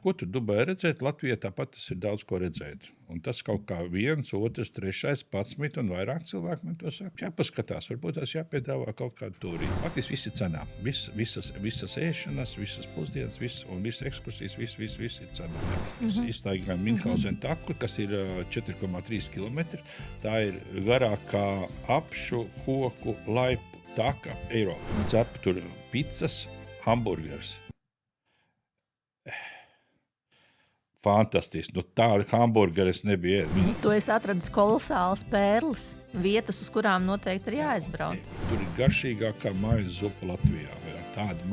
Ko tur Dubajā redzēt? Latvijā tāpat tas ir daudz ko redzēt. Un tas kaut kā 1, 2, 3, 11 un vairāk cilvēki man to saka. Jāpaskatās, varbūt tās jāpiedāvā kaut kādu tūrī. Faktiski viss ir cenā. Visas ēšanas, visas pusdienas, visas ekskursijas, viss ir cenā. Mēs izstaigājām Minhausena taku, kas ir 4,3 km. Tā ir garākā apšu, koku, laipu taka Eiropā. Cepu tur pizzas, hamburgers. Fantastiski. Tādu hamburgeru es nebiju ēdis. Tu esi atradis kolosālas pērles, vietas, uz kurām noteikti ir jāaizbrauc. Tur ir garšīgākā maizes zupa Latvijā. Tāda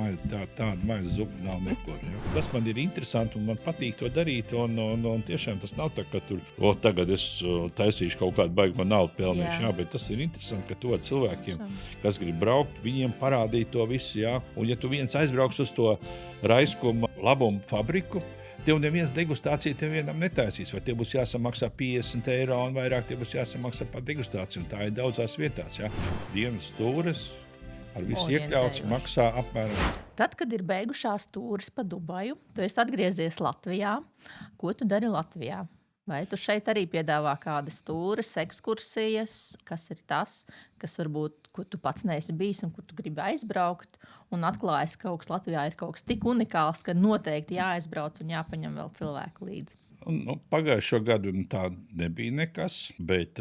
maizes zupa nav nekur. Ja. Tas man ir interesanti un man patīk to darīt. Un tiešām tas nav tā, ka tur tagad es taisīšu kaut kādu baigu naudu pelnīšu. Jā, bet tas ir interesanti, ka to cilvēkiem, kas grib braukt, viņiem parādīt to visu. Jā. Un ja tu viens aizbrauks uz to raiskuma labumu fabriku, tev neviens degustācija tev vienam netaisīs, vai tev būs jāsamaksā 50 eiro un vairāk tev būs jāsamaksā par degustāciju. Un tā ir daudzās vietās. Ja. Dienas stūres ar visu iekļauts maksā apmēram. Tad, kad ir beigušās tūres pa Dubaju, tu esi atgriezies Latvijā. Ko tu dari Latvijā? Vai tu šeit arī piedāvā kādas tūres, ekskursijas? Kas ir tas, kas varbūt, ko tu pats neesi bijis un kur tu gribi aizbraukt? Un atklājas, ka kaut kas Latvijā ir kaut kas tik unikāls, ka noteikti jāaizbrauc un jāpaņem vēl cilvēku līdzi. Pagājušo gadu tā nebija nekas, bet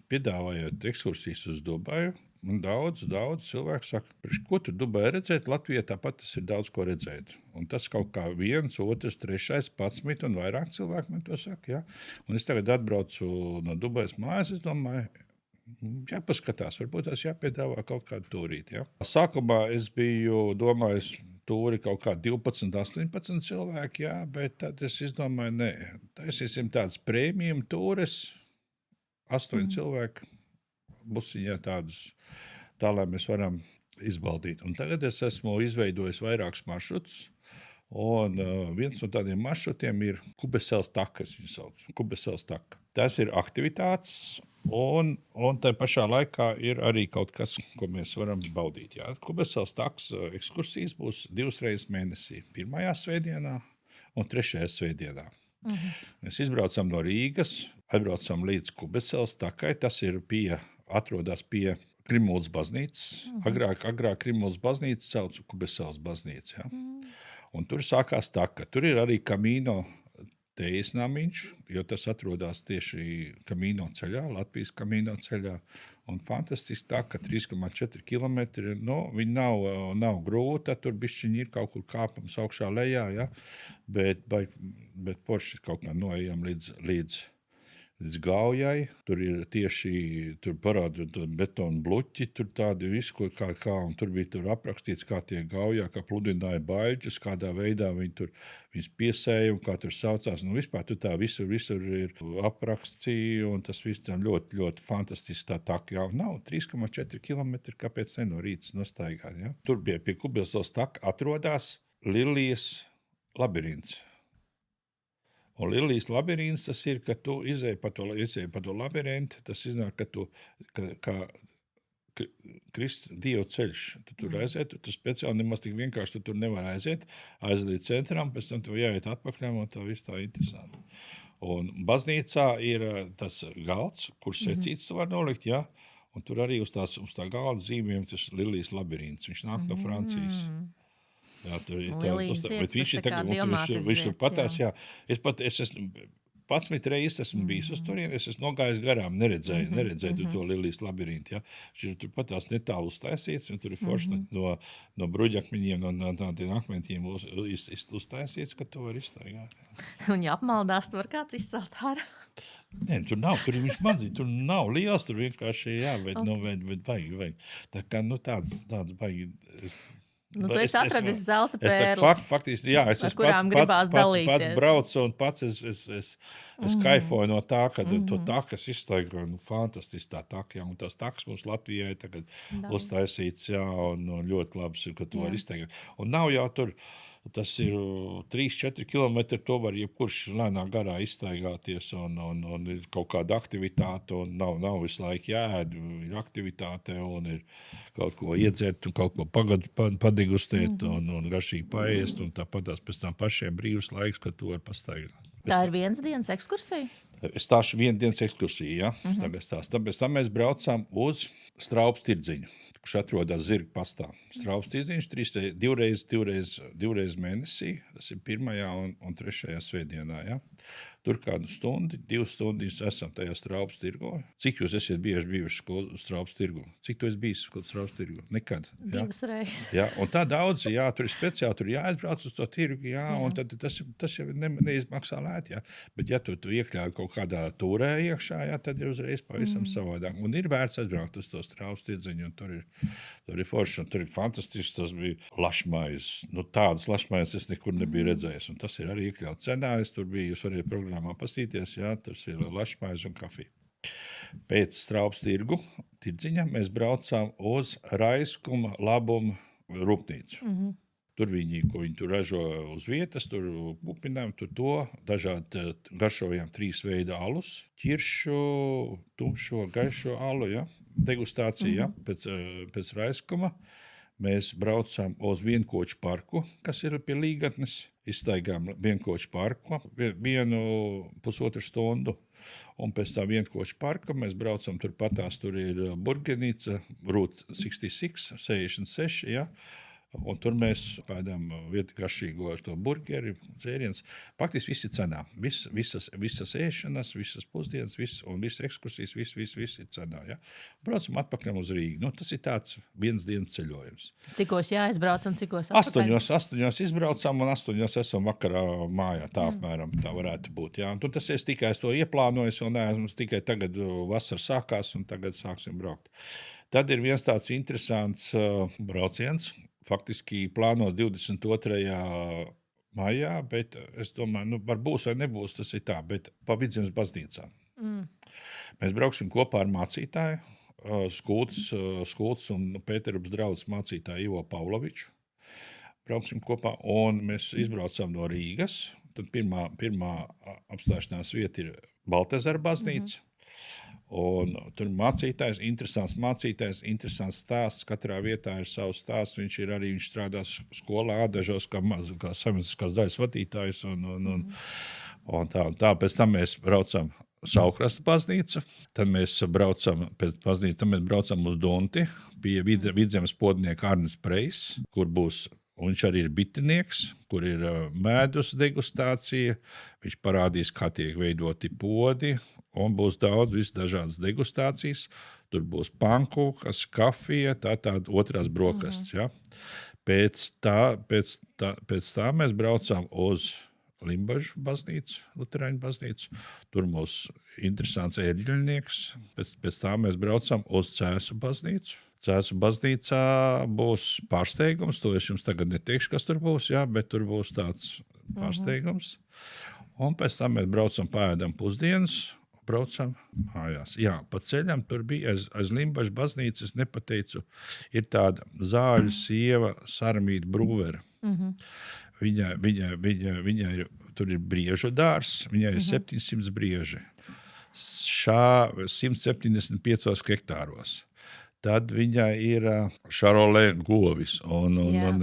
piedāvājot ekskursijas uz Dubaju, un daudz cilvēku saka, ko tur Dubajā redzēt? Latvijā tāpat tas ir daudz ko redzēt. Un tas kaut kā 1, 2, 3, 11 un vairāk cilvēki man to saka. Ja? Un es tagad atbraucu no Dubajas mājas, es domāju, jāpaskatās, varbūt tās jāpiedāvā kaut kādu tūrīt. Ja? Sākumā es biju domājis, tūri kaut kā 12, 18 cilvēki, jā, bet tad es izdomāju, nē, taisīsim tādas prēmijum tūres, 8 cilvēki. Busiņā tādus, tā lai mēs varam izbaudīt. Un tagad es esmu izveidojis vairākus maršrutus, un viens no tādiem maršrutiem ir Kubesels takas, viņu sauc. Kubesels taka. Tas ir aktivitātes, un tā pašā laikā ir arī kaut kas, ko mēs varam baudīt. Jā. Kubesels takas ekskursijas būs 2 reizes mēnesī. 1. svētdienā un 3. svētdienā. Mēs izbraucam no Rīgas, atbraucam līdz Kubesels takai, tas ir atrodas pie Krimulas baznīcas. Agrāk Krimulas baznīca sauca Kubesels baznīca. Ja? Un tur sākās taka. Tur ir arī Kamino tejas namiņš, jo tas atrodas tieši Kamino ceļā, Latvijas Kamino ceļā. Un fantastiski taka, 3,4 km. Viņa nav grūta, tur bišķiņi ir kaut kur kāpams augšā lejā, ja? Bet forši kaut kā noejam līdz Gaujai, tur ir tur parāda betona bluķi, tur tādi visu, un tur bija aprakstīts, kā tie Gaujā, kā pludināja baļķus, kādā veidā viņus piesēja un kā tur saucās. Vispār tur tā visur ir apraksts, un tas viss ļoti, ļoti fantastiski tā taka. Jā, nav 3,4 km, kāpēc ne no rītas nostaigāt. Ja? Tur pie Kubesels taka atrodas Lilijas labirints. Un Lilijas labirints tas ir, ka tu izēji pa to labirintu, tas iznāk, ka tu kā Dieva ceļš. Tu tur aiziet, tu speciāli nemaz tik vienkārši tu tur nevar aiziet līdz centram, pēc tam tu jāiet atpakaļ, un tā viss tā interesanti. Un baznīcā ir tas galds, kur secīts tu var nolikt, ja? Un tur arī uz tā galda zīmēm tas Lilijas labirints. Viņš nāk no Francijas. Jā, tur ir bet viņš ir tagad, viņš tur patās, jā. Es esmu 11 reizes esmu bijis uz turien, es esmu nogājis garām, neredzēju to Lilijas labirintu, jā. Viņš tur patās netālu uztaisīts, un tur ir forši no bruģakmeņiem, no tādiem akmentiem uztaisīts, ka tu var izstaigāt. Jā. Un ja apmaldās, tu var kāds izcelt ārā? Nē, tur nav, tur viņš mazīt, tur nav liels, tur vienkārši, jā, bet vajag. Tā kā, tāds baigi... Tu esi atradis zelta pērles, faktiski, jā, es ar kurām gribās dalīties. Pats braucu un pats es kaifoju no tā, ka to takas izstaigoju, fantastiski tā taka, jā, un tās takas mums Latvijai tagad uztaisīts, jā, un ļoti labs, ka tu var izstaigāt. Un nav jau tur Tas ir 3-4 km. To var jebkurš lēnā garā izstaigāties, un ir kaut kāda aktivitāte, un nav visu laiku jāēd, ir aktivitāte, un ir kaut ko iedzert, un kaut ko padigustēt, un garšīgi paēst, un tāpat tās pēc tam pašiem brīvs laiks, kad to var pastaigāt. Tā ir vienas dienas ekskursija? Es stāšu vienu dienas ekskursiju, ja? Tāpēc tam mēs braucām uz Straubas tirdziņu, kurš atrodas Zirga pastā. Straubas tirdziņš divreiz mēnesī, tas ir 1. un 3. svētdienā, ja? Tur kādu stundu, 2 stundas esam tajā Straubas tirgo. Cik jūs esat bieži bijuši Straubas tirgo? Cik tu esi bijis Straubas tirgo? Nekad. Ja? 2 reizes. Ja? Un tā daudz, jā, tur ir speciāli, tur jāaizbrauc uz to tirgu, jā, un tad tas jau neizmaksā lēt, jā. Bet ja tu iekļauj kaut kādā turē iekšā, jā, tad ir uzreiz pavisam savādāk. Un ir vērts aizbraukt uz to Straubas tirdziņu, un tur ir forši, un tur ir fantastisks, tas bija lašmais. Nu, tādas lašmais es nekur nebiju redzējis, un tas ir arī iekļauts cenā. Es tur biju, jūs varētu programmā pastīties, jā, tas ir lašmais un kafija. Pēc Straubas tirdziņa mēs braucām uz Raiskuma labuma rūpnīcu. Tur viņi tur ražo uz vietas, tur pupinām, tur to dažādi garšojām 3 veidu alus, ķiršu, tumšo, gaišo alu, ja, degustācija, ja, pēc Raiskuma. Mēs braucām uz Vienkoču parku, kas ir pie Līgatnes. Izstaigām Vienkoču parku 1,5 stundu. Un pēc tā Vienkoču parka mēs braucam turpatās, tur ir burgernīca, Route 66, ja. Un tur mēs pēdām vietu garšīgo ar to burgeri, dzēriens. Faktiski viss ir cenā. Visas ēšanas, visas pusdienas, un visas ekskursijas, viss ir cenā. Ja? Braucam atpakaļ uz Rīgu. Nu, tas ir tāds vienas dienas ceļojums. Cikos jāizbrauc un cikos atpakaļ? 8 izbraucām un 8 esam vakarā mājā. Tā apmēram tā varētu būt. Ja? Un tur tas es tikai to ieplānojis un neesmu tikai tagad vasara sākās un tagad sāksim braukt. Tad ir viens tāds interesants brauciens. Faktiski plānos 22. maijā, bet es domāju, var būs vai nebūs, tas ir tā, bet pa Vidzemes baznīcām. Mēs brauksim kopā ar mācītāju, Skults un Pēterups draudzes mācītāju Ivo Pavloviču. Brauksim kopā, un mēs izbraucam no Rīgas. Tad pirmā apstāšanās vieta ir Baltezera baznīca. Un tur mācītājs, interesants stāsts. Katrā vietā ir savs stāsts. Viņš strādā skolā, dažos kā saimnieciskās daļas vadītājs. Un tā. Pēc tam mēs braucam Saukrasta baznīca. Tad mēs braucam pēc baznīcas, tad mēs braucam uz Dunti pie Vidzemes podnieka Arnis Prejs, kur būs. Un viņš arī ir bitinieks, kur ir medus degustācija. Viņš parādīs, kā tiek veidoti podi. Un būs daudz dažādas degustācijas. Tur būs pankūkas, kafija, tāda otrās brokastis. Ja? Pēc tā mēs braucām uz Limbažu baznīcu, Luterāņu baznīcu. Tur mums interesants ērģeļnieks. Pēc tā mēs braucam uz Cēsu baznīcu. Cēsu baznīcā būs pārsteigums. To es jums tagad neteikšu, kas tur būs, jā, bet tur būs tāds pārsteigums. Un pēc tam mēs braucam, paēdam pusdienas. Braucam mājās. Jā, pa ceļam tur bija aiz Limbažu baznīcas, es nepateicu, ir tāda zāļu sieva Saramīta Brūvera. Viņa ir, tur ir briežu dārs, viņai ir 700 brieži. 175 hektāros. Tad viņai ir Šarolē govis, un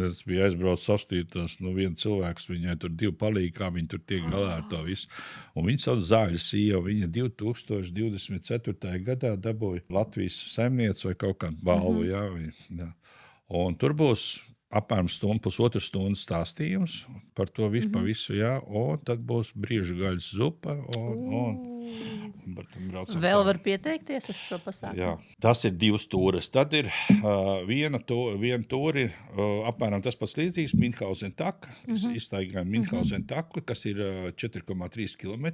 es biju aizbraucis apstīties, viens cilvēks, viņai tur 2 palīgi, kā viņi tur tiek galā ar to visu. Un viņa sauc Zāļu sieva, viņa 2024. gadā dabūja Latvijas saimniece vai kaut kādu balvu, jā. Un tur būs apmēram 1,5 stundu stāstījums par to visu, pa visu, jā, un tad būs briežu gaļas zupa, Vēl var pieteikties uz šo pasākumu? Jā, tas ir 2 tūres. Tad ir viena tūra, ir apmēram tas pats līdzīgs, Minhausen taka. Izstaigājam Minhausen taku, kas ir 4,3 km.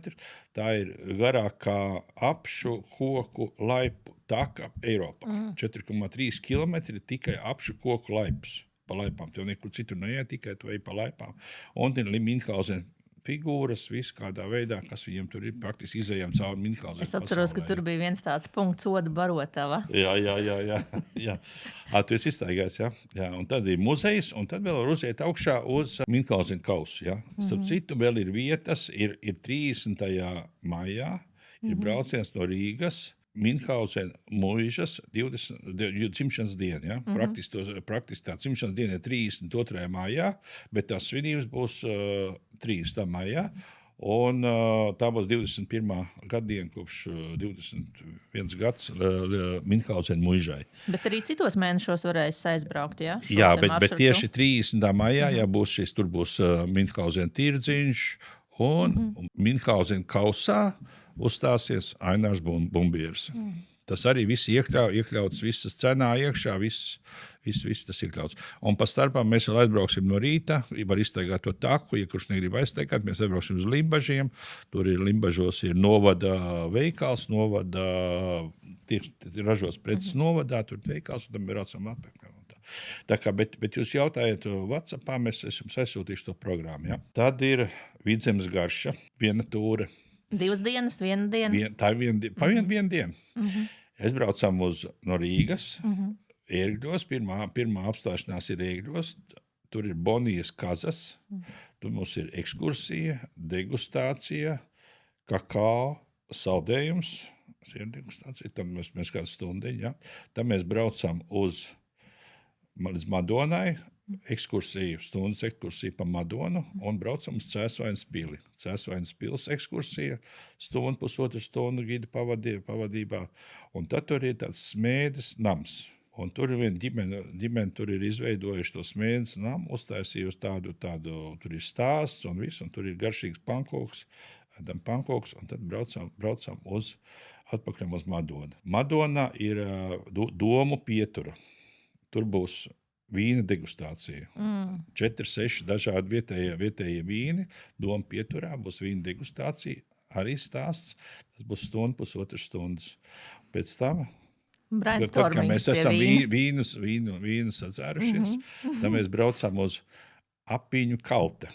Tā ir garākā apšu koku laipu taka Eiropā. 4,3 km tikai apšu koku laipus. Pa laipām. Tev nekur citur neiet, tikai tu ej pa laipām. Un ir Minhausen figūras, viss kādā veidā, kas viņiem tur ir praktiski izējām cauri Minhausen. Es atceros, ka tur bija viens tāds punkts, Oda barotava. Jā. Tu esi iztaigājis, jā. Un tad ir muzejs, un tad vēl var uziet augšā uz Minhausen kausu, jā. Starp citu, vēl ir vietas, ir 30. maijā, ir brauciens no Rīgas, Minhausen mūžas 20 dzimšanas diena. Ja? Praktiski tā dzimšanas diena ir 32. maijā, bet tās svinības būs 30. maijā. Un tā būs 21. gadiena kopš 21 gads Minhausen mūžai. Bet arī citos mēnešos varēs aizbraukt, ja? Jā, bet tieši 30. maijā būs šis, tur būs Minhausen tirdziņš un Minhausen kausā uzstāsies Ainārs Bumbieris. Tas arī viss iekļauts, visas cenā iekšā, viss tas iekļauts. Un pa starpām mēs vēl aizbrauksim no rīta, var iztaigāt to taku, ja kurš negrib aiztaigāt, mēs aizbrauksim uz Limbažiem, tur ir Limbažos ir novada veikals, ražos preces novadā, tur veikals, un tam ir braucam apakaļ. Tā kā, bet jūs jautājat WhatsAppā, es jums aizsūtīšu to programmu. Ja? Tad ir Vidzemes garša, viena tūre. 2 dienas, 1 diena. Tā ir viena diena. Es braucam no Rīgas, Ērgļos, pirmā apstāšanās ir Ērgļos, tur ir Bonijas kazas, tur mums ir ekskursija, degustācija, kakao, saldējums, tad mēs kādu stundiņu, ja? Tad mēs braucam līdz Madonai, stundas ekskursija pa Madonu un braucam uz Cēsvainas pili. Cēsvainas pils ekskursija, pusotru stundu gida pavadībā. Un tad tur ir tāds smēdes nams. Un tur ir viena ģimene tur ir izveidojuši to smēdes namu, uztaisījusi tādu, tur ir stāsts un viss, un tur ir garšīgs pankoks, un tad braucam atpakaļ uz Madonu. Madonā ir domu pietura. Tur būs vīna degustācija. 4-6 dažādi vietējie vīni, doma pieturā būs vīna degustācija, arī stāsts. Tas būs pusotru stundas. Pēc tam, tad, kad mēs esam vīnu sadzērušies, tad mēs braucam uz Apiņu kalte,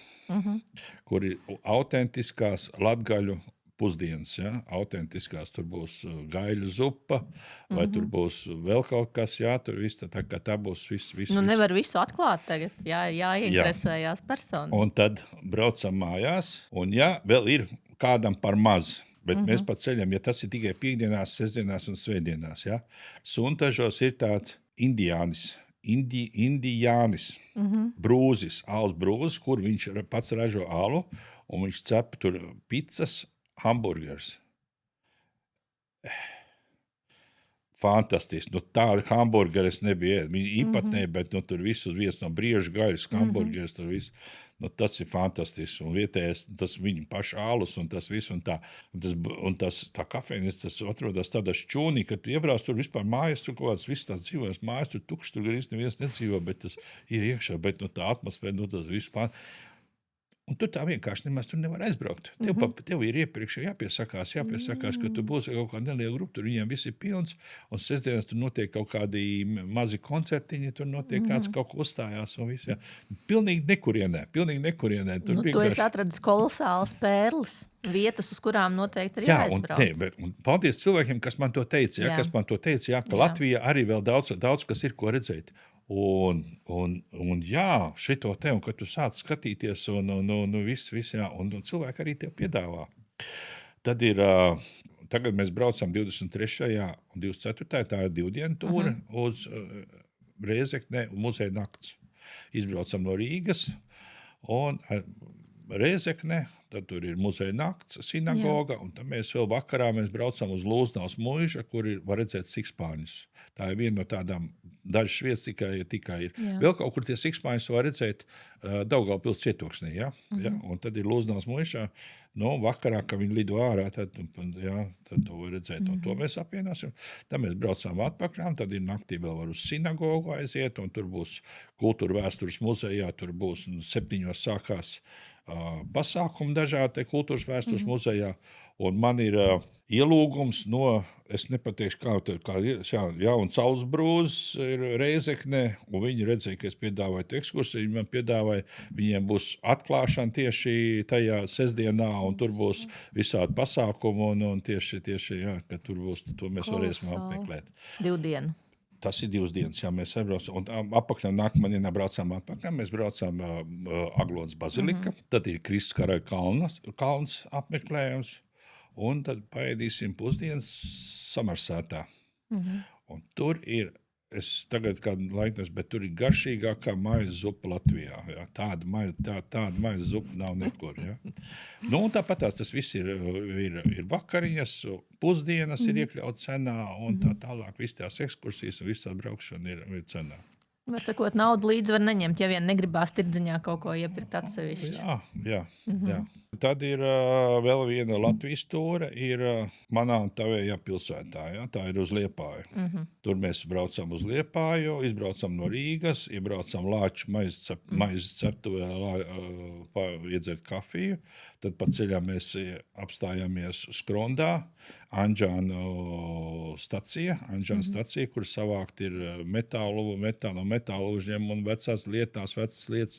kur ir autentiskās latgaļu pusdienas, ja? Autentiskās, tur būs gaļu zupa, vai tur būs vēl kaut kas, jā, tur viss, tā būs viss. Nevar visu atklāt tagad, jāinteresējās personu. Un tad braucam mājās, un vēl ir kādam par maz, bet mēs pa ceļam, ja tas ir tikai piekdienās, sestdienās un svētdienās, ja? Suntažos ir tāds indiānis, brūzis, alas brūzis, kur viņš pats ražo alu, un viņš cep tur pizzas, hamburgers. Fantastiski. Tāda hamburgeri es nebiju ēd. Viņi īpatnēji, bet tur visus viens no briežu gaļas hamburgers, tur viss. Tas ir fantastiski. Un vietējais, tas viņu pašu ālus un tas viss. Un tā kafejnīca, tas atrodas tādā šķūnī, ka tu iebrauc tur vispār mājas, tur kaut kāds viss tāds dzīvojas mājas, tur tukšs, tur arī neviens nedzīvo, bet tas ir iekšā, bet tā atmosfēra, tas viss fantastiski. Un tu tā vienkārši nemaz tur nevar aizbraukt. Tev ir iepriekš jāpiesakās, ka tu būsi kaut kāda neliela grupa, tur viņiem viss ir pilns, un sestdienas tur notiek kaut kādi mazi koncertiņi, tur notiek kāds kaut ko uzstājās un viss. Jā. Pilnīgi nekurienē. Tur tu esi atradis kolosālas pērles, vietas, uz kurām noteikti ir jāaizbraukt. Un paldies cilvēkiem, kas man to teica, ka Latvijā arī vēl daudz kas ir, ko redzēt. Un šito te, un kad tu sāc skatīties, un viss, jā, un cilvēki arī tev piedāvā. Tad ir, tagad mēs braucam 23. un 24. tā ir 2 dienu tūre uz Rēzekne un muzeja nakts. Izbraucam no Rīgas, un Rēzekne, tad tur ir muzeja nakts, sinagoga, un tad mēs vēl vakarā braucam uz Lūznavas mūža, kur var redzēt sikspārņus. Tā ir viena no tādām dažas vietas tikai ir. Jā. Vēl kaut kur tie sikspārņus var redzēt Daugavpils cietoksnī, ja? Ja? Un tad ir Lūznavas mūžā, vakarā, kad viņi lido ārā, tad to var redzēt, un to mēs apvienosim. Tad mēs braucām atpakaļ, tad ir naktī vēl var uz sinagogu aiziet, un tur būs kultūra vēstures muzejā, tur būs 7 sākās pasākumi dažādi kultūras vēstures muzejā. Un man ir ielūgums no, es nepateikšu, kā Jauns Saulsbrūzes ir Reizekne, un viņi redzēja, ka es piedāvāju ekskursiju, viņi man piedāvāja, viņiem būs atklāšana tieši tajā sestdienā, un tur būs visādi pasākumi, un tieši jā, ka tur būs, to mēs varēsim apmeklēt. 2 dienu. Tas ir 2 dienas, jā, mēs aizbraucam, un apakšā nākamā dienā braucām atpakaļ, mēs braucām Aglonas bazilika, tad ir Kristus Karaļa kalns apmeklējums, un tad paēdīsim pusdienas Samarsētā. Un tur ir, es tagad kādu laiku, bet tur ir garšīgākā maizes zupa Latvijā. Jā. Tāda maizes zupa nav nekur. Jā. Nu, un tāpat tas viss ir vakariņas, pusdienas ir iekļauts cenā, un tā tālāk viss tās ekskursijas un viss tā braukšana ir cenā. Var sakot, naudu līdzi var neņemt, ja vien negribās tirdziņā kaut ko iepirkt atsevišķi. Jā. Tad ir vēl viena Latvijas tūre, ir manā un tavējā pilsētā. Jā? Tā ir uz Liepāju. Tur mēs braucam uz Liepāju, izbraucam no Rīgas, iebraucam Lāču maizes ceptuvē, iedzert kafiju. Tad pa ceļā mēs apstājāmies Skrondā, Anžānu stacija, kur savākt ir metālu uzņem un vecas lietas,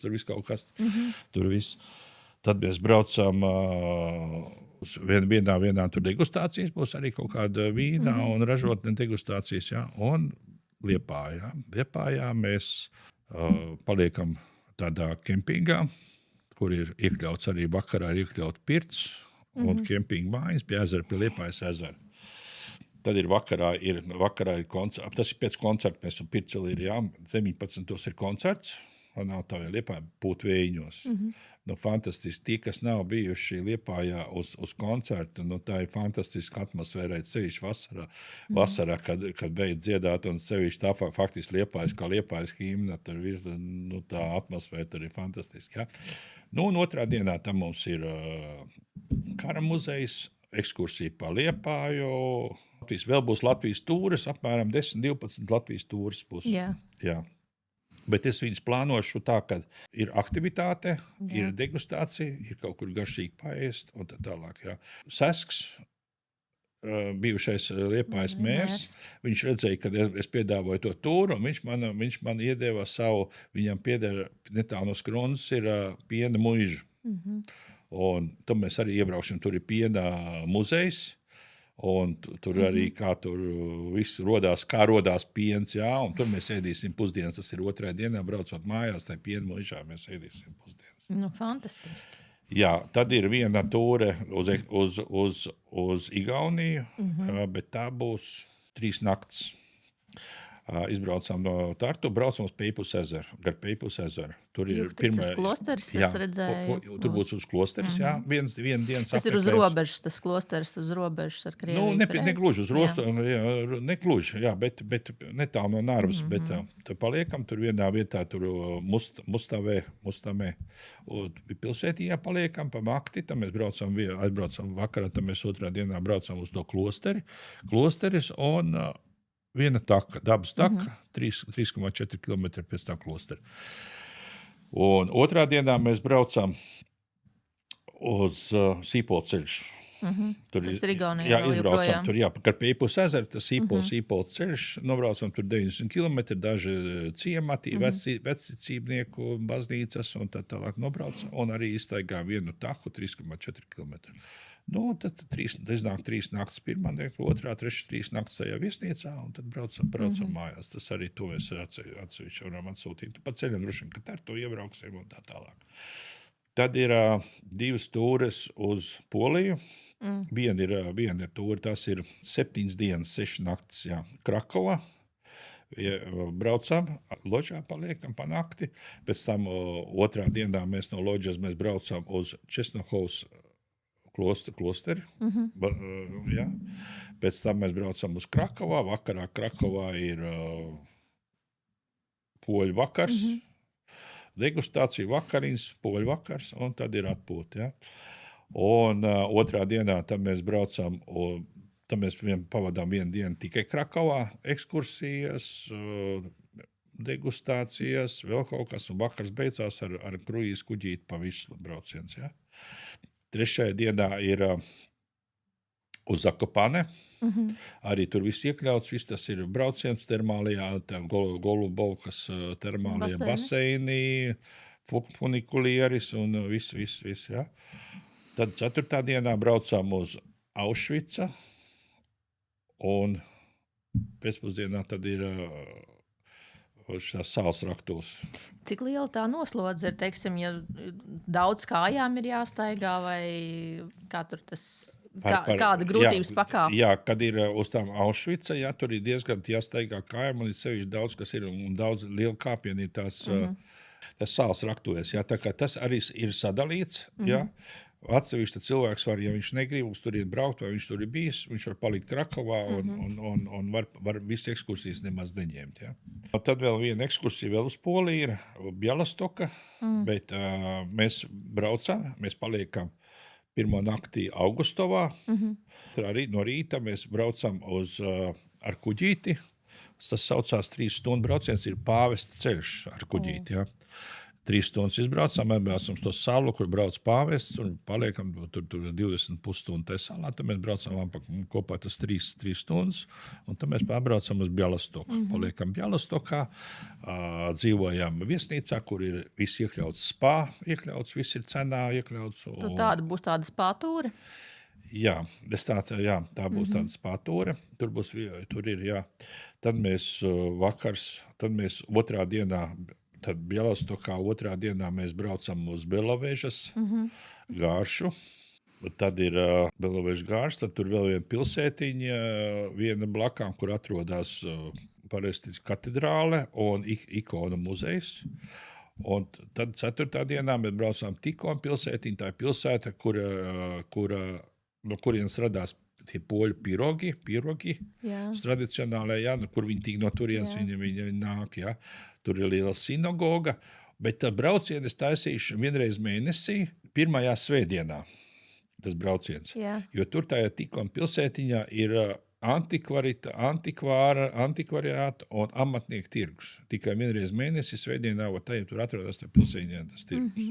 tur viss kaut kas. Tur viss. Tad mēs braucam uz vienā tur degustācijas, būs arī kaut kāda vīna un ražotne degustācijas, jā, un Liepājā. Liepājā mēs paliekam tādā kempingā, kur ir iekļauts arī vakarā ir iekļaut pirts un kempinga mājas pie ezera, pie Liepājas ezera. Tad ir vakarā ir koncerts, tas ir pēc koncerta, mēs un pirceli ir, jā, 19. ir koncerts, un nav tā vēl Liepājā būt vējiņos. Nu, fantastiski. Tie, kas nav bijuši Liepājā uz koncertu, nu, tā ir fantastiska atmosfēra, sevišķi vasarā, kad beidz dziedāt, un sevišķi tā faktiski Liepājas, kā Liepājas himna, tur viss, nu, tā atmosfēra tur ir fantastiska, jā. Nu, un otrā dienā tam mums ir Kara muzejs, ekskursija pa Liepāju, vēl būs Latvijas tūres, apmēram 10-12 Latvijas tūres būs. Jā. Bet es viņus plānošu tā, ka ir aktivitāte, ir degustācija, ir kaut kur garšīgi paēst un tā tālāk. Jā. Sesks, bijušais Liepājas mērs, viņš redzēja, ka es piedāvoju to tūru, un viņš man iedeva savu, viņam pieder netālu no Skronas ir piena muiža. Un tad mēs arī iebraukšam, tur ir piena muzejs, un tur arī kā tur viss kā rodās piens, jā, un tur mēs ēdīsim pusdienas, tas ir 2. dienā, braucot mājās, tai piena muižā mēs ēdīsim pusdienas. Nu, fantastiski. Jā, tad ir viena tūre uz Igauniju, bet tā būs 3 nakts. Izbraucām no Tartu, braucam uz Peipus ezeru, gar Peipus ezeru. Tur ir Jūkticas klosteris, es redzēju. Tur būs uz klosteris, jā, viena dienas tas ir uz robežas, tas klosteris uz robežas ar Krieviju. Nu, negluži uz robežas, negluži, jā, bet netālu no Narvas, bet tur paliekam, tur vienā vietā, tur Mustamē, pilsētījā paliekam, pa Makti, tad mēs aizbraucam vakarā, tad mēs 2. dienā braucam uz to klosteris, un viena taka, dabas taka, 3,4 km pēc tā klostera. Un 2. dienā mēs braucam uz Sīpolceļš. Tas ir Igaunijā. Jā, izbraucam tur, par Peipus ezeru, tas Sīpolceļš, nobraucam tur 90 km, daži ciemati, veci cīmnieku baznīcas un tā tālāk nobraucam, un arī iztaigā vienu taku 3,4 km. Nu, tad 3 naktas pirmā, 2, 3, 3 naktas tajā viesnīcā, un tad braucam mājās. Tas arī to mēs atsevišķi varam atsūtīt. Pa ceļam droši vien, ka Tartu iebrauksim un tā tālāk. Tad ir 2 tūres uz Poliju. Viena tūre, tas ir 7 dienas, 6 naktas, jā, Krakovā. Braucam, loģā paliekam pa nakti. Pēc tam 2. dienā mēs no loģas braucam uz Česnohovs klosteri. Jā. Pēc tam mēs braucam uz Krakovā. Vakarā Krakovā ir poļu vakars, degustācija vakariņas, poļu vakars, un tad ir atpūta. Ja? Un 2. dienā tad mēs braucam, tad mēs pavadām 1 dienu tikai Krakovā, ekskursijas, degustācijas, vēl kaut kas, un vakars beidzās ar kruīzu kuģīti pa visu brauciens. Ja? Trešajā dienā ir uz Zakopane. Arī tur viss iekļauts, viss tas ir brauciens termālijā, Golubovkas termālijā baseini, funikulieris un viss, ja. Tad 4. dienā braucām uz Aušvica, un pēcpusdienā tad ir šās sāls raktos. Cik liela tā noslodze ir, teiksim, ja daudz kājām ir jāstaigā, vai kā tur tas, kāda grūtības pakāpe? Jā, kad ir uz tām Aušvica, jā, tur ir diezgan jāstaigā kājām, un ir sevišķi daudz, kas ir, un daudz liela kāpieni ir tās sāls raktuvēs, jā, tā kā tas arī ir sadalīts, jā. Atsevišķi cilvēks var, ja viņš negrib uz turieni braukt, vai viņš tur ir bijis, viņš var palikt Krakovā un var visu ekskursijas nemaz neņemt. Ja. Tad vēl viena ekskursija vēl uz Poliju ir Bjelastoka, bet mēs braucam, mēs paliekam pirmo naktī Augustovā. Arī no rīta mēs braucam ar kuģīti. Tas saucās 3 stundu brauciens, ir pāvesta ceļš ar kuģīti. Ja. 3 stundas izbraucam, atbraucam to salu, kur brauc pāvests, un paliekam tur 20 pusstundu tajā salā. Tad mēs braucam kopā tas 3 stundas, un tad mēs pārbraucam uz Bjelastoku. Paliekam Bjelastokā, dzīvojam viesnīcā, kur ir viss iekļauts spā, viss ir cenā iekļauts. Tad tāda būs tāda spā tūre? Jā, tā būs tāda spā tūre. Tur ir, jā. Tad mēs tad mēs 2. dienā, tad Bjelastokā 2. dienā mēs braucam uz Belovežas gāršu. Tad ir Belovežas gārs, tad tur vēl viena pilsētiņa, viena blakām, kur atrodas Parestis katedrāle un ikona muzejs. Un tad 4. dienā mēs braucam Tikon pilsētiņu, tā ir pilsēta, no kurienes radās tie poļu pirogi tradicionālajā, jā, kur viņi tīk no turienes, viņi nāk, jā. Tur ir liela sinagoga, bet tā braucienu es taisīšu vienreiz mēnesī, 1. svētdienā, tas brauciens. Jā. Jo tur tajā Tikon pilsētiņā ir antikvariāta un amatnieku tirgus. Tikai vienreiz mēnesī svētdienā, tur atrodas tā pilsētiņā tas tirgus.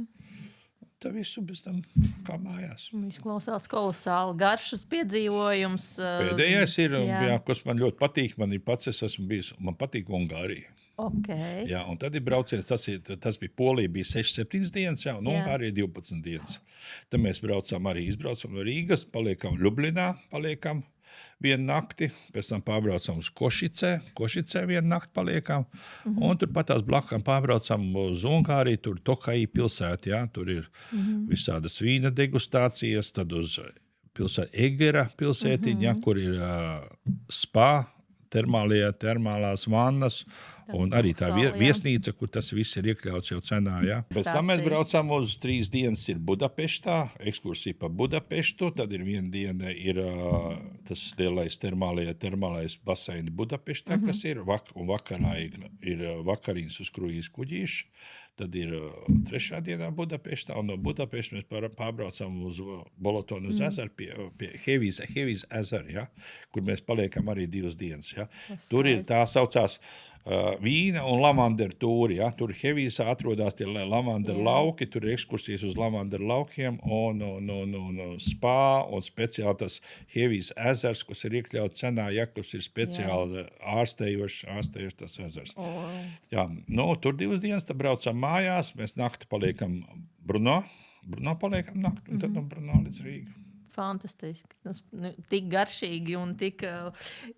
Tā visu bez tam kā mājās. Izklausās kolosāli garšas piedzīvojums. Pēdējais ir, kas man ļoti patīk, man ir pats, es esmu bijis, man patīk Ungārija. Okay. Jā, un tad ir brauciens, tas bija Polija, bija 6-7 dienas, jā, un Ungārija 12 dienas. Tad mēs izbraucam no Rīgas, paliekam Ljublinā, vienu nakti, pēc tam pārbraucam uz Košicē vienu nakti paliekam, un tur pat tās blakām pārbraucam uz Ungāriju, tur Tokai pilsēta, jā, tur ir visādas vīna degustācijas, tad uz pilsēta Egera pilsētiņa, jā, kur ir spā, termālās vannas, un arī tā viesnīca, kur tas viss ir iekļauts jau cenā. Ja? Pēc tam mēs braucam uz 3 dienas ir Budapeštā, ekskursija pa Budapeštu, tad ir viena diena ir tas lielais termālais baseini Budapeštā, kas ir, un vakarā ir vakariņas uz kruīzu kuģīšu. Tad ir 3. dienā Budapeštā, un no Budapeštas mēs pārbraucam uz Bolotonu uz ezeru, pie Hevijas ezeru, ja? Kur mēs paliekam arī 2 dienas. Ja? Tur ir tā saucās vīna un lavanderu tūri. Ja? Tur Hevijā atrodas tie lavanderu lauki, tur ir ekskursijas uz lavanderu laukiem un spā un speciāli tas Hevijas ezers, kas ir iekļauts cenā, ja, kas ir speciāli ārstējošs tas ezers. Jā, tur 2 dienas, tad braucam mājās, mēs nakti paliekam Brno paliekam nakti, un tad no Brno līdz Rīgai. Fantastiski. Tik garšīgi un tik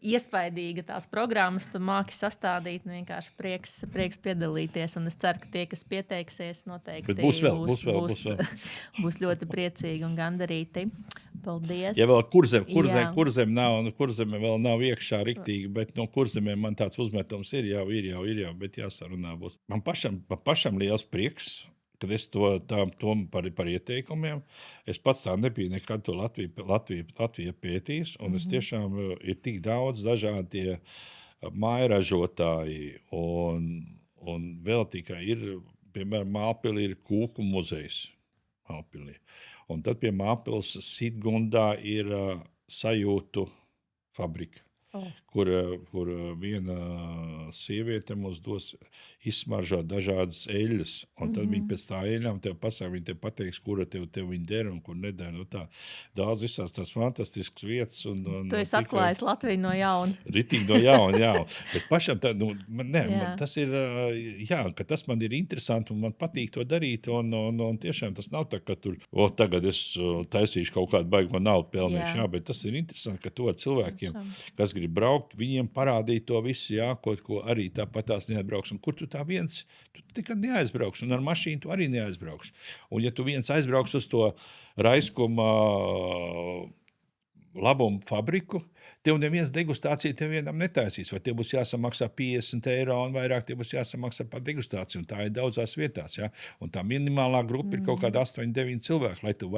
iespaidīga tās programmas tu māki sastādīt. Vienkārši prieks piedalīties. Un es ceru, ka tie, kas pieteiksies, noteikti būs ļoti priecīgi un gandarīti. Paldies. Ja vēl kurzem nav, un kurzeme vēl nav iekšā riktīgi, bet no kurzemēm man tāds uzmetums ir jau, bet jāsarunā būs. Man pašam liels prieks. Kad es to par ieteikumiem, es pats tā nebiju nekad to Latviju pētījis, un es tiešām ir tik daudz dažādi tie mājražotāji, un vēl tikai ir, piemēram, Mālpilī ir kūku muzejs. Mālpilī. Un tad pie Māpils Sitgundā ir sajūtu fabrika. kur viena sieviete mums dos izsmaržot dažādas eļļas, un tad viņi pēc tā eļļām tev pasaka, viņi tev pateiks, kura tev viņi der un kur neder. Nu, tā daudz visās tās fantastiskas vietas. Tu esi atklājis Latviju no jauna. Ritīgi no jauna, jā. Bet pašam tā, man tas ir, jā, ka tas man ir interesanti un man patīk to darīt, un tiešām tas nav tā, ka tur, tagad es taisīšu kaut kādu baigo naudu pelnīšu, jā, bet tas ir interesanti, ka to ar cilvēkiem, kas grib braukt, viņiem parādīt to visu, jā, ko arī tāpat tās neatbrauks. Un kur tu tā viens, tu tikai neaizbrauks, un ar mašīnu tu arī neaizbrauks. Un ja tu viens aizbrauks uz to raiskuma labumu fabriku, tev neviens degustācija tev vienam netaisīs, vai tev būs jāsamaksā 50 eiro un vairāk tev būs jāsamaksā par degustāciju, un tā ir daudzās vietās, ja? Un tā minimālā grupa ir kaut kāda 8-9 cilvēki, lai tu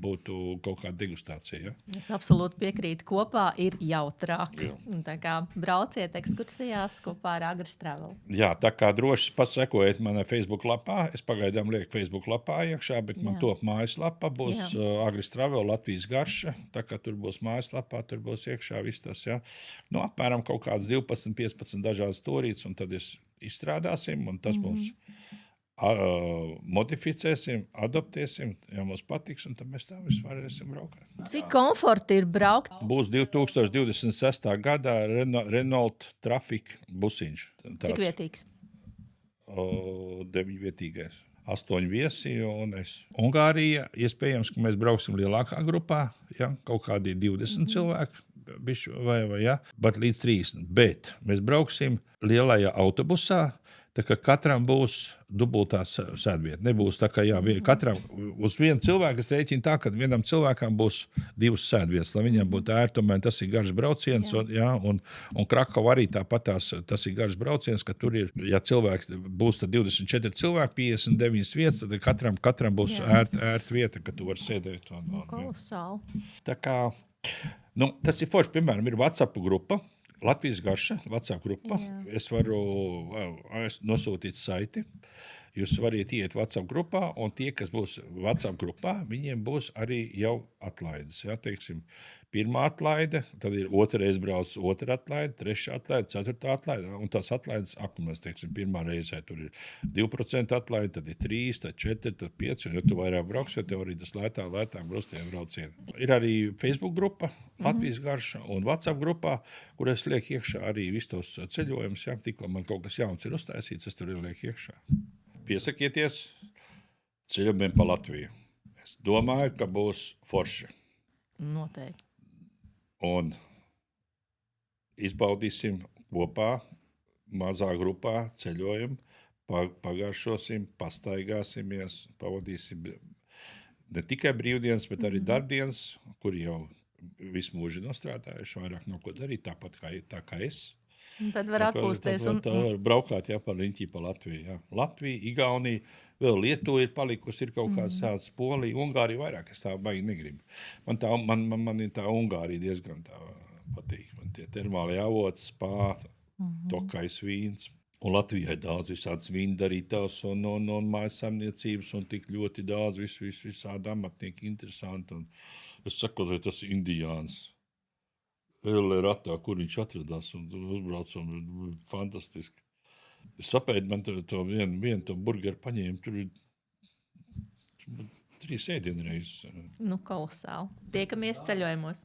būtu kaut kāda degustācija, ja? Es absolūti piekrītu, kopā ir jautrāk. Un tā kā brauciet ekskursijās kopā ar Agris Travel. Jā, tā kā droši pasekojiet manai Facebook lapā, es pagaidām lieku Facebook lapā iekšā, bet man top mājaslapa, būs Agris Travel Latvijas garša, tā kā tur būs mājaslapā, tur būs iekšā viss tas, ja. Nu, apmēram kaut kāds 12-15 dažādas turītes, un tad izstrādāsim, un tas mums modificēsim, adaptēsim, ja mums patiks, un tad mēs tā visu varēsim braukāt. Cik komforti ir braukt? Būs 2026. gadā Renault Traffic busiņš. Cik vietīgs? 9 vietīgais. 8 viesi un es. Ungārija, iespējams, ka mēs brauksim lielākā grupā, ja, kaut kādi 20 cilvēki, vai, ja, bet līdz 30. Bet mēs brauksim lielajā autobusā, tā kā katram būs dubultā sēdvieta. Nebūs tā kā, katram uz vienu cilvēku es rēķinu tā, ka vienam cilvēkam būs 2 sēdvietas, lai viņam būtu ērtumēn, tas ir garš brauciens, un Krakova arī tāpat tas ir garš brauciens, ka tur ir, ja cilvēki būs tad 24 cilvēki, 59 vietas, tad katram būs ērta vieta, ka tu vari sēdēt. Kolosāli. Tā kā, tas ir forši, piemēram, ir WhatsApp grupa, Latvijas garša, WhatsApp grupa. Es varu nosūtīt saiti. Jūs varat iet WhatsApp grupā, un tie, kas būs WhatsApp grupā, viņiem būs arī jau atlaides. Ja? Teiksim, 1. atlaide, tad ir 2 reiz brauc 2 atlaide, 3 atlaide, 4 atlaide, un tās atlaides akumulēs. Teiksim, 1. reizē tur ir 2% atlaide, tad ir 3, tad 4, tad 5, un ja tu vairāk brauks, jo tev arī tas lētāk būs tie braucieni. Ir arī Facebook grupa, Latvijas garša, un WhatsApp grupā, kur es lieku iekšā arī visus tos ceļojumus, ja tikko man kaut kas jauns ir uztaisīts, es tur lieku iekšā. Piesakieties ceļojumiem pa Latviju. Es domāju, ka būs forši. Noteikti. Un izbaudīsim kopā, mazā grupā ceļojumu, pagaršosim, pastaigāsimies, pavadīsim ne tikai brīvdienas, bet arī darbdienas, kur jau visu mūžu nostrādājuši, vairāk nav ko darīt, tāpat kā es. Un tad var atpūsties. Tā var braukāt, pa riņķī pa Latviju. Jā. Latvija, Igaunija, vēl Lietuva ir palikusi, ir kaut kāds tāds Polija, Ungārija vairāk, es tā baigi negribu. Man ir tā Ungārija diezgan tā patīk. Man tie termālie avoti, spā, tokais vīns. Un Latvijai daudz visādas vīndarītās un mājasemniecības un tik ļoti daudz visādi amatnieki interesanti. Un es saku, ka tas ir indiāns. Ratā, kur viņš atradās un uzbraucam, fantastiski. Es sapēdu, man to vienu to burgeru paņēmu, tur ir 3 ēdienreizes. Kolosāli. Tiekamies ceļojumos.